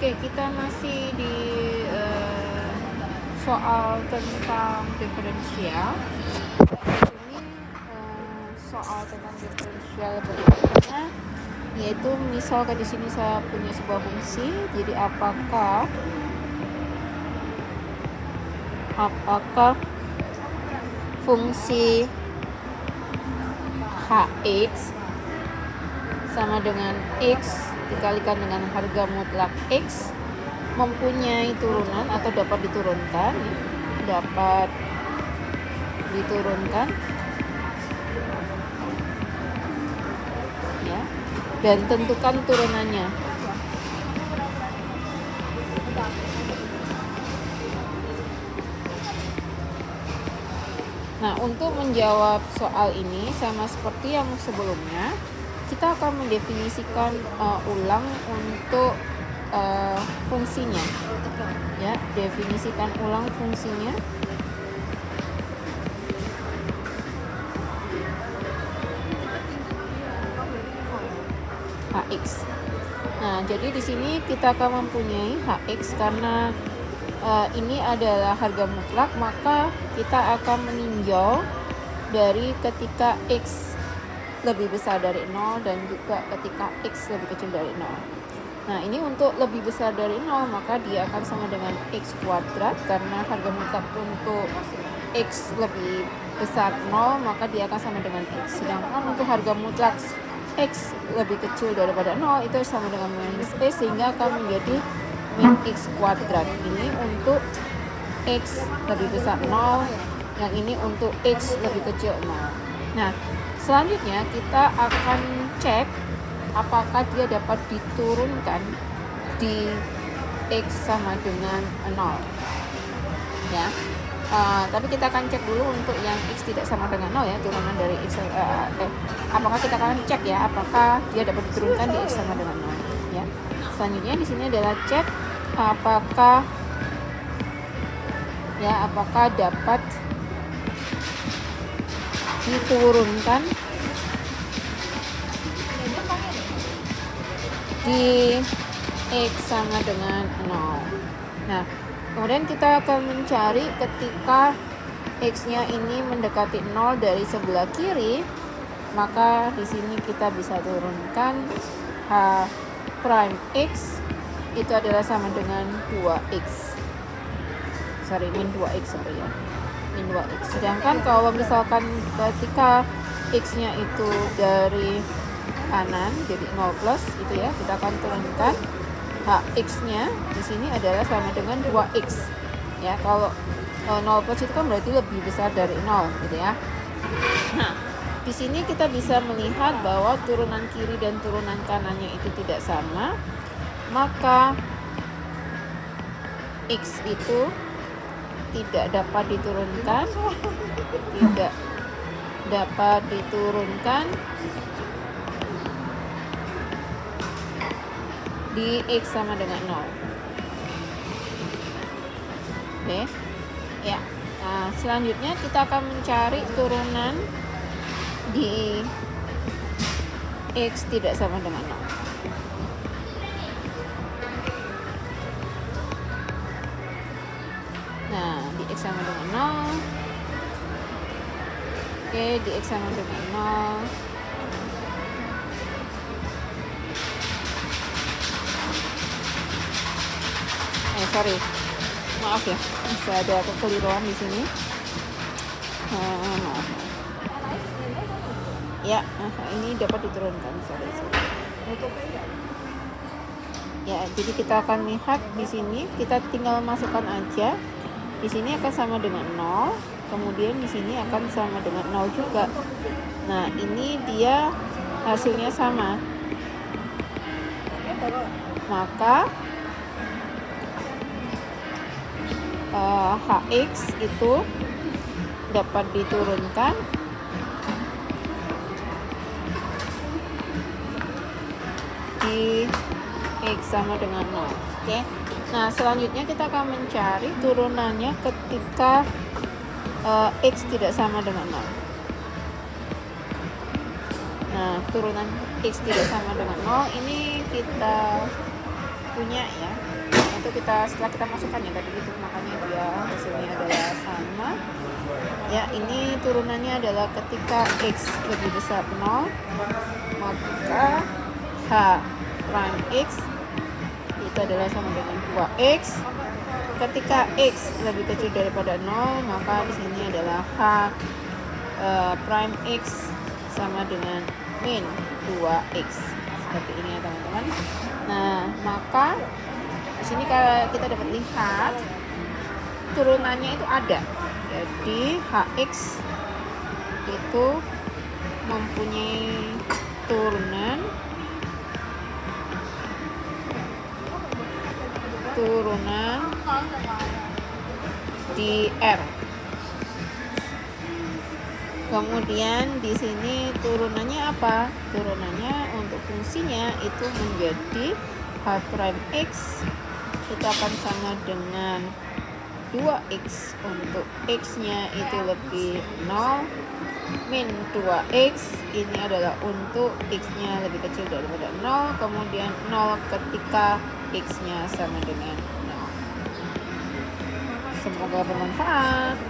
Oke, kita masih di soal tentang diferensial. Ini soal tentang diferensial berikutnya, yaitu misalkan di sini saya punya sebuah fungsi. Jadi apakah fungsi hx sama dengan x dikalikan dengan harga mutlak x mempunyai turunan atau dapat diturunkan ya, dan tentukan turunannya. Nah, untuk menjawab soal ini sama seperti yang sebelumnya, kita akan mendefinisikan ulang untuk fungsinya. Ya, definisikan ulang fungsinya. Hx. Nah, jadi di sini kita akan mempunyai hx karena ini adalah harga mutlak, maka kita akan meninjau dari ketika x lebih besar dari 0 dan juga ketika x lebih kecil dari 0. Nah, ini untuk lebih besar dari 0 maka dia akan sama dengan x kuadrat karena harga mutlak untuk x lebih besar 0 maka dia akan sama dengan x. Sedangkan untuk harga mutlak x lebih kecil daripada 0 itu sama dengan minus x sehingga akan menjadi min x kuadrat. Ini untuk x lebih besar 0, yang ini untuk x lebih kecil 0. Nah, selanjutnya kita akan cek apakah dia dapat diturunkan di x sama dengan 0 ya. Tapi kita akan cek dulu untuk yang x tidak sama dengan 0 ya, turunan dari x apakah kita akan cek ya apakah dia dapat diturunkan di x sama dengan 0 ya. Selanjutnya di sini adalah cek apakah dapat diturunkan di x sama dengan 0. Nah, kemudian kita akan mencari ketika x-nya ini mendekati 0 dari sebelah kiri, maka di sini kita bisa turunkan h prime x itu adalah sama dengan 2x. Min 2x ya. Min 2x. Sedangkan kalau misalkan ketika x-nya itu dari kanan jadi 0 plus itu ya, kita akan turunkan hx-nya di sini adalah sama dengan 2x. Ya, kalau 0 plus itu kan berarti lebih besar dari 0 gitu ya. Nah, di sini kita bisa melihat bahwa turunan kiri dan turunan kanannya itu tidak sama, maka x itu tidak dapat diturunkan di x sama dengan 0. Oke. Ya. Nah, selanjutnya kita akan mencari turunan di x tidak sama dengan 0. Nah, di x sama dengan 0. Oke, di x sama dengan 0. Sorry. Maaf ya, bisa ada kekeliruan di sini. Maaf. Ya, ini dapat diturunkan. Sorry. Ya, jadi kita akan lihat di sini, kita tinggal masukkan aja. Di sini akan sama dengan 0, kemudian di sini akan sama dengan 0 juga. Nah, ini dia hasilnya sama. Maka hx itu dapat diturunkan di x sama dengan 0. Oke. Nah, selanjutnya kita akan mencari turunannya ketika x tidak sama dengan 0. Nah, turunan x tidak sama dengan 0 ini kita punya ya. Itu setelah kita masukkan ya tadi itu, makanya dia hasilnya adalah sama. Ya, ini turunannya adalah ketika X lebih besar 0, maka H prime X itu adalah sama dengan 2X. Ketika X lebih kecil daripada 0, maka di sini adalah H prime X sama dengan min 2X. Seperti ini ya teman-teman. Nah, maka di sini kalau kita dapat lihat turunannya itu ada. Jadi HX itu mempunyai turunan di R. Kemudian di sini turunannya apa? Turunannya untuk fungsinya itu menjadi H prime X itu akan sama dengan 2X untuk X-nya itu lebih 0 min 2X ini adalah untuk X-nya lebih kecil daripada 0, kemudian 0 ketika X-nya sama dengan 0. Semoga bermanfaat.